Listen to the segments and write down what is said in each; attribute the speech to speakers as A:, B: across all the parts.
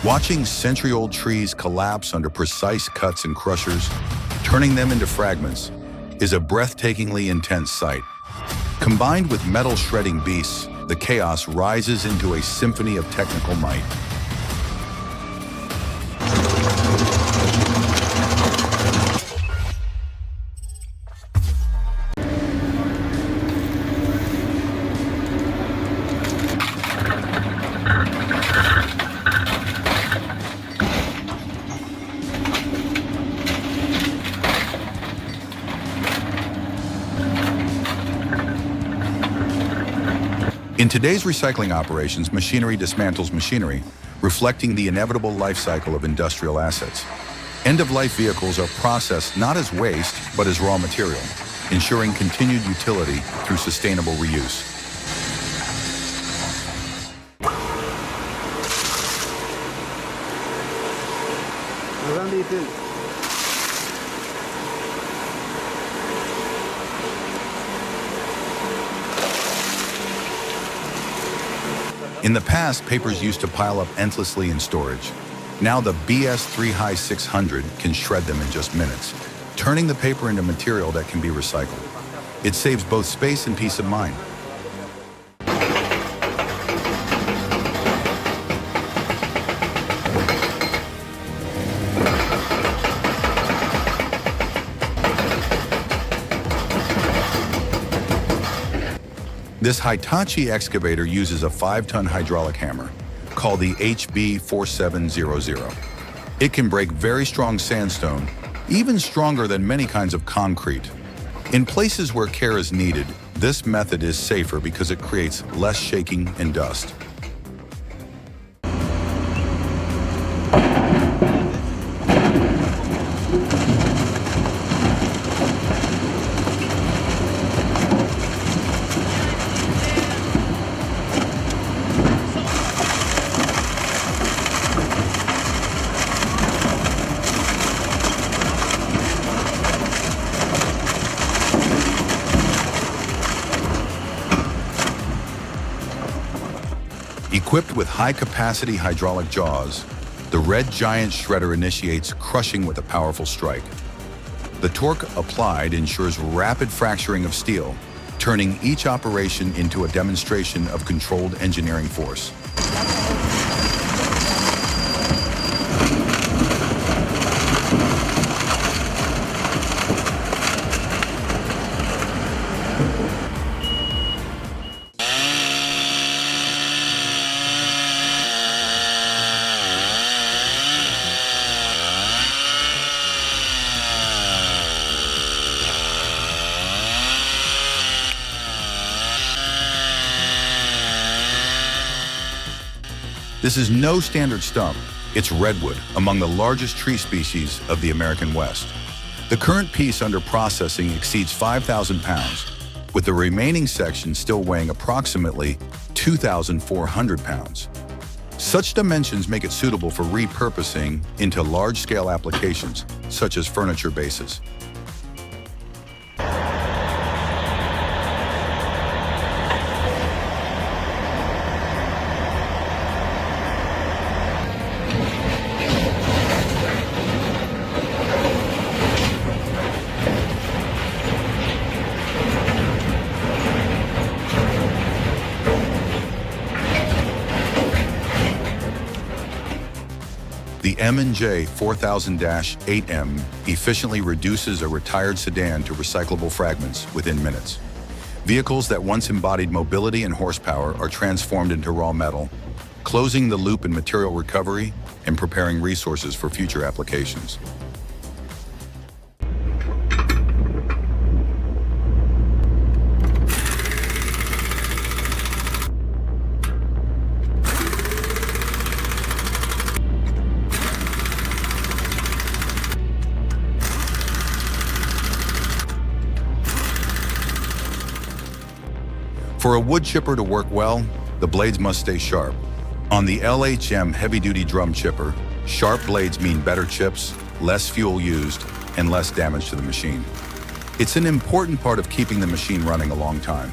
A: Watching century-old trees collapse under precise cuts and crushers, turning them into fragments, is a breathtakingly intense sight. Combined with metal shredding beasts, the chaos rises into a symphony of technical might. In today's recycling operations, machinery dismantles machinery, reflecting the inevitable life cycle of industrial assets. End-of-life vehicles are processed not as waste, but as raw material, ensuring continued utility through sustainable reuse. In the past, papers used to pile up endlessly in storage. Now the BS3 High 600 can shred them in just minutes, turning the paper into material that can be recycled. It saves both space and peace of mind. This Hitachi excavator uses a 5-ton hydraulic hammer, called the HB4700. It can break very strong sandstone, even stronger than many kinds of concrete. In places where care is needed, this method is safer because it creates less shaking and dust. Equipped with high-capacity hydraulic jaws, the Red Giant shredder initiates crushing with a powerful strike. The torque applied ensures rapid fracturing of steel, turning each operation into a demonstration of controlled engineering force. This is no standard stump. It's redwood, among the largest tree species of the American West. The current piece under processing exceeds 5,000 pounds, with the remaining section still weighing approximately 2,400 pounds. Such dimensions make it suitable for repurposing into large-scale applications, such as furniture bases. The M&J 4000-8M efficiently reduces a retired sedan to recyclable fragments within minutes. Vehicles that once embodied mobility and horsepower are transformed into raw metal, closing the loop in material recovery and preparing resources for future applications. For a wood chipper to work well, the blades must stay sharp. On the LHM heavy-duty drum chipper, sharp blades mean better chips, less fuel used, and less damage to the machine. It's an important part of keeping the machine running a long time.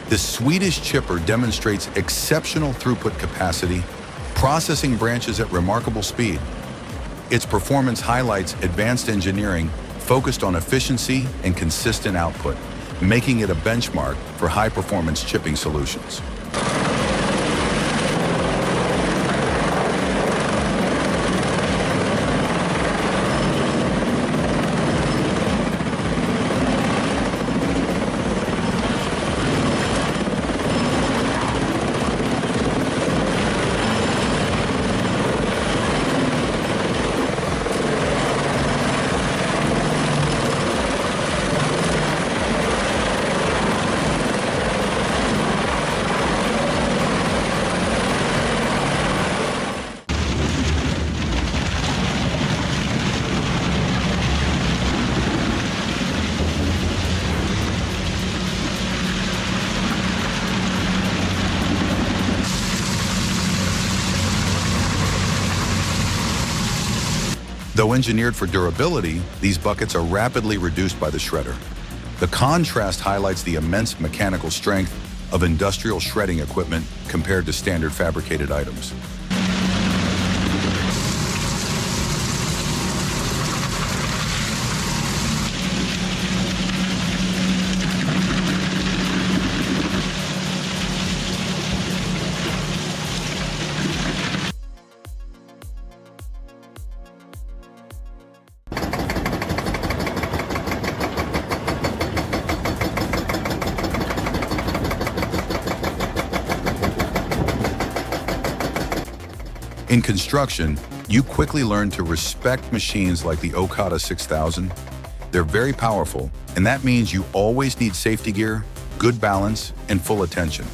A: The Swedish chipper demonstrates exceptional throughput capacity, processing branches at remarkable speed. Its performance highlights advanced engineering focused on efficiency and consistent output, making it a benchmark for high-performance chipping solutions. Though engineered for durability, these buckets are rapidly reduced by the shredder. The contrast highlights the immense mechanical strength of industrial shredding equipment compared to standard fabricated items. In construction, you quickly learn to respect machines like the Okada 6000. They're very powerful, and that means you always need safety gear, good balance, and full attention.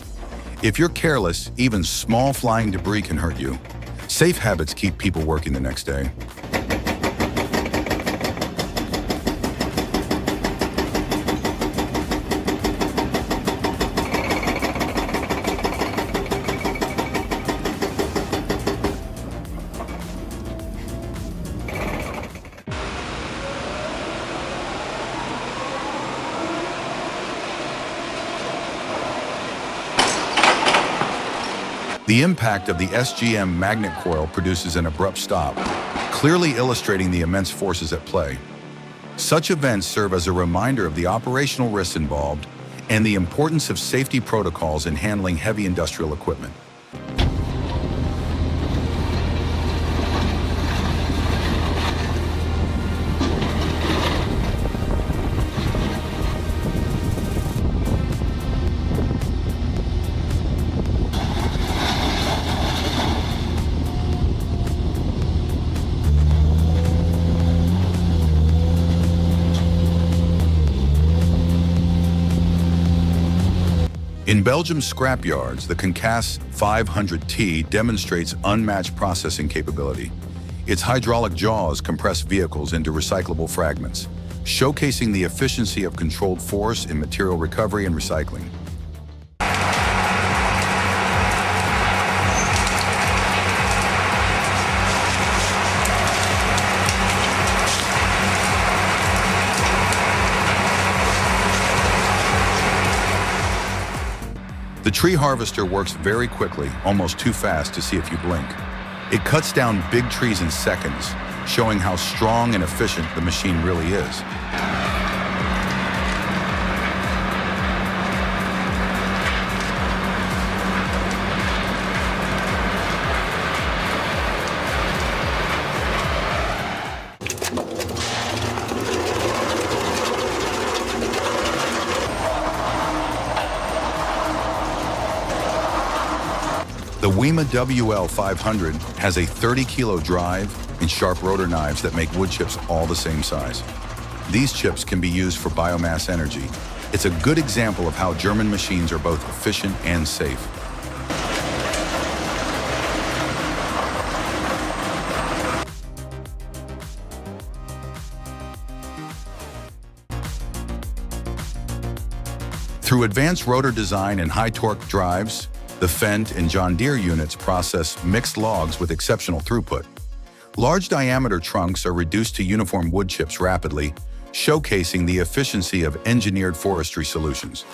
A: If you're careless, even small flying debris can hurt you. Safe habits keep people working the next day. The impact of the SGM magnet coil produces an abrupt stop, clearly illustrating the immense forces at play. Such events serve as a reminder of the operational risks involved and the importance of safety protocols in handling heavy industrial equipment. In Belgium's scrapyards, the Concasse 500T demonstrates unmatched processing capability. Its hydraulic jaws compress vehicles into recyclable fragments, showcasing the efficiency of controlled force in material recovery and recycling. The tree harvester works very quickly, almost too fast to see if you blink. It cuts down big trees in seconds, showing how strong and efficient the machine really is. The WEMA WL500 has a 30-kilo drive and sharp rotor knives that make wood chips all the same size. These chips can be used for biomass energy. It's a good example of how German machines are both efficient and safe. Through advanced rotor design and high-torque drives, the Fendt and John Deere units process mixed logs with exceptional throughput. Large diameter trunks are reduced to uniform wood chips rapidly, showcasing the efficiency of engineered forestry solutions.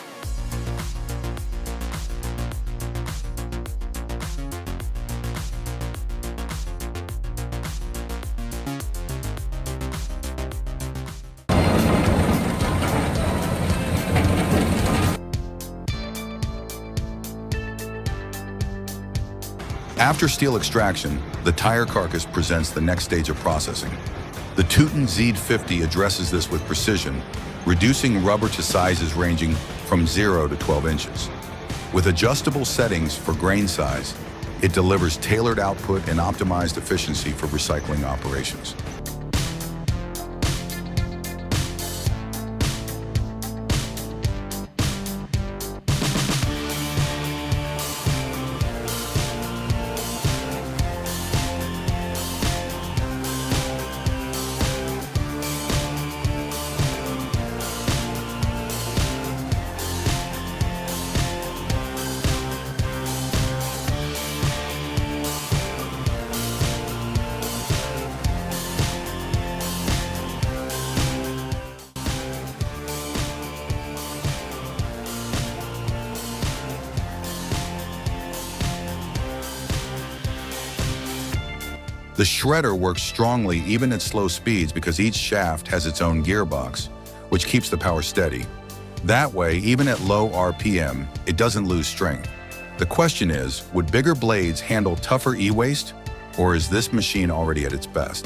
A: After steel extraction, the tire carcass presents the next stage of processing. The Teuton Z50 addresses this with precision, reducing rubber to sizes ranging from 0 to 12 inches. With adjustable settings for grain size, it delivers tailored output and optimized efficiency for recycling operations. The shredder works strongly even at slow speeds because each shaft has its own gearbox, which keeps the power steady. That way, even at low RPM, it doesn't lose strength. The question is, would bigger blades handle tougher e-waste, or is this machine already at its best?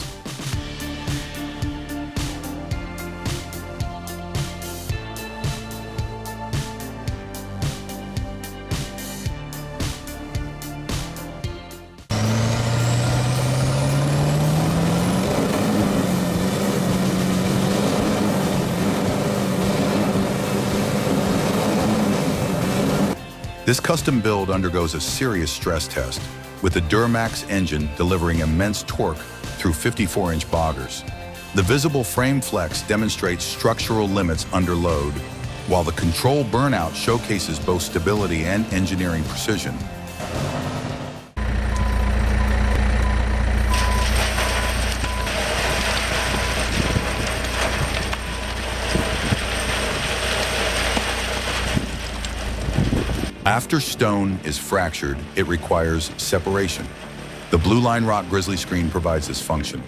A: This custom build undergoes a serious stress test, with the Duramax engine delivering immense torque through 54-inch boggers. The visible frame flex demonstrates structural limits under load, while the control burnout showcases both stability and engineering precision. After stone is fractured, it requires separation. The Blue Line Rock Grizzly screen provides this function.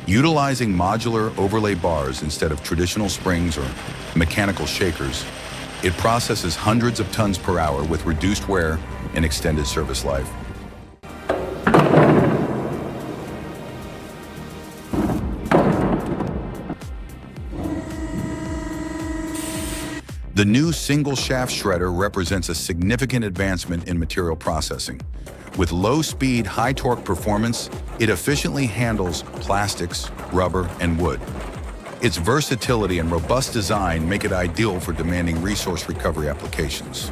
A: Utilizing modular overlay bars instead of traditional springs or mechanical shakers, it processes hundreds of tons per hour with reduced wear and extended service life. The new single-shaft shredder represents a significant advancement in material processing. With low-speed, high-torque performance, it efficiently handles plastics, rubber, and wood. Its versatility and robust design make it ideal for demanding resource recovery applications.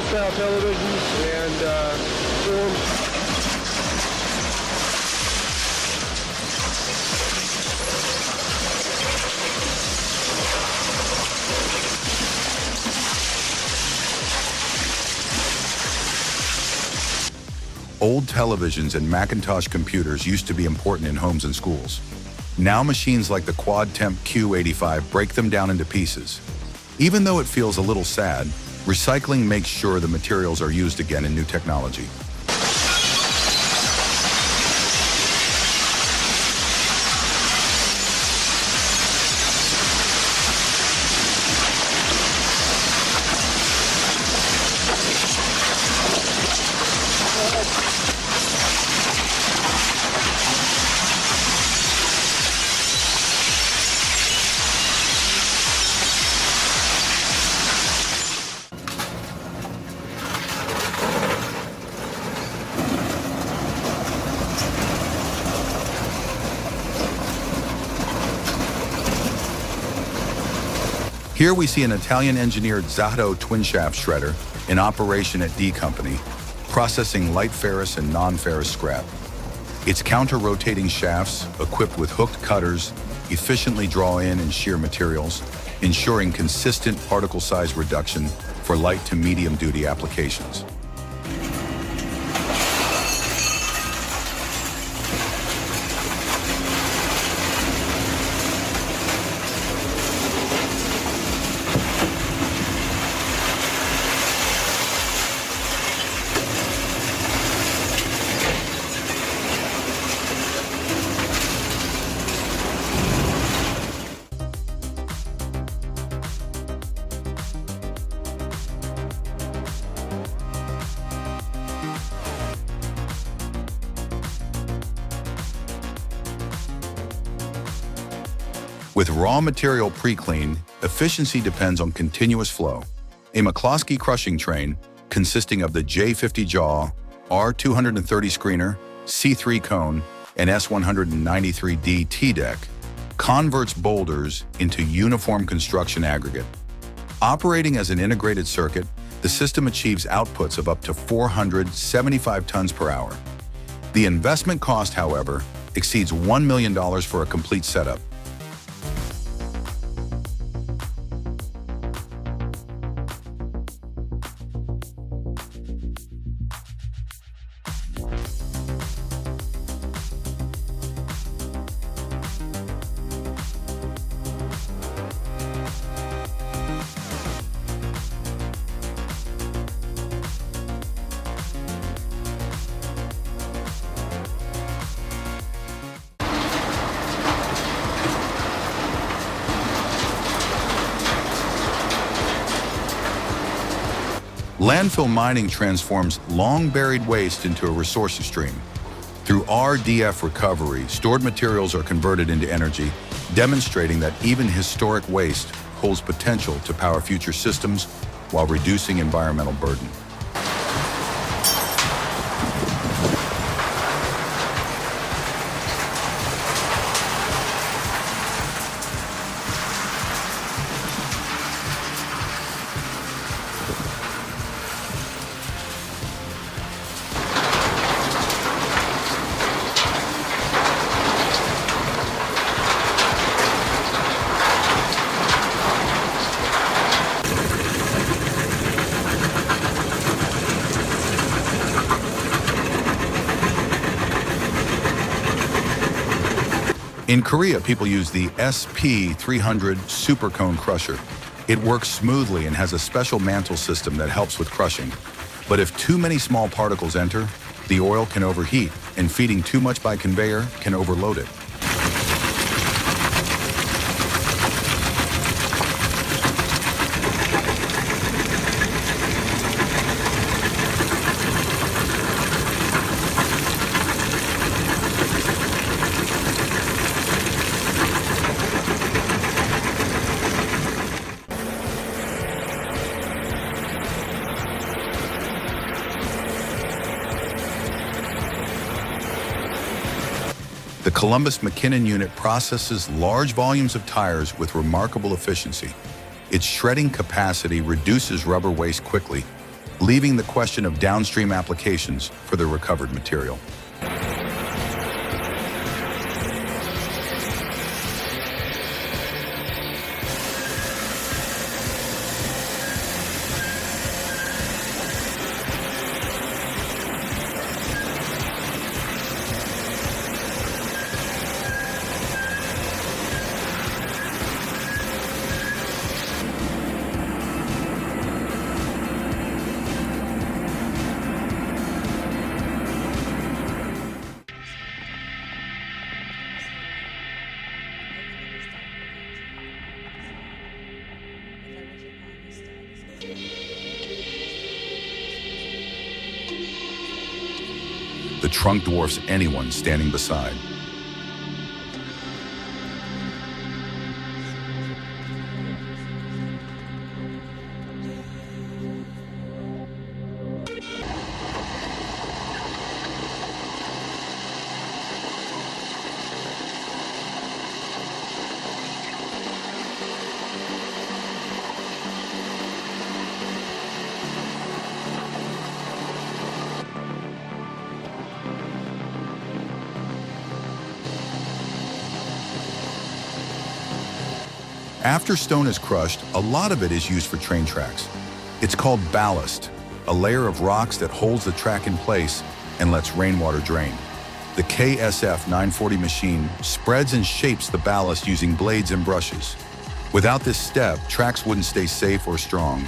B: Style televisions and film.
A: Old televisions and Macintosh computers used to be important in homes and schools. Now machines like the Quad-Temp Q85 break them down into pieces. Even though it feels a little sad, recycling makes sure the materials are used again in new technology. Here we see an Italian-engineered Zato twin-shaft shredder in operation at D Company, processing light ferrous and non-ferrous scrap. Its counter-rotating shafts, equipped with hooked cutters, efficiently draw in and shear materials, ensuring consistent particle size reduction for light to medium-duty applications. With raw material pre-cleaned, efficiency depends on continuous flow. A McCloskey crushing train, consisting of the J50 jaw, R230 screener, C3 cone, and S193D T-deck, converts boulders into uniform construction aggregate. Operating as an integrated circuit, the system achieves outputs of up to 475 tons per hour. The investment cost, however, exceeds $1 million for a complete setup. Landfill mining transforms long-buried waste into a resource stream. Through RDF recovery, stored materials are converted into energy, demonstrating that even historic waste holds potential to power future systems while reducing environmental burden. In Korea, people use the SP300 Super Cone Crusher. It works smoothly and has a special mantle system that helps with crushing. But if too many small particles enter, the oil can overheat, and feeding too much by conveyor can overload it. The Columbus-McKinnon unit processes large volumes of tires with remarkable efficiency. Its shredding capacity reduces rubber waste quickly, leaving the question of downstream applications for the recovered material. The trunk dwarfs anyone standing beside. After stone is crushed, a lot of it is used for train tracks. It's called ballast, a layer of rocks that holds the track in place and lets rainwater drain. The KSF 940 machine spreads and shapes the ballast using blades and brushes. Without this step, tracks wouldn't stay safe or strong,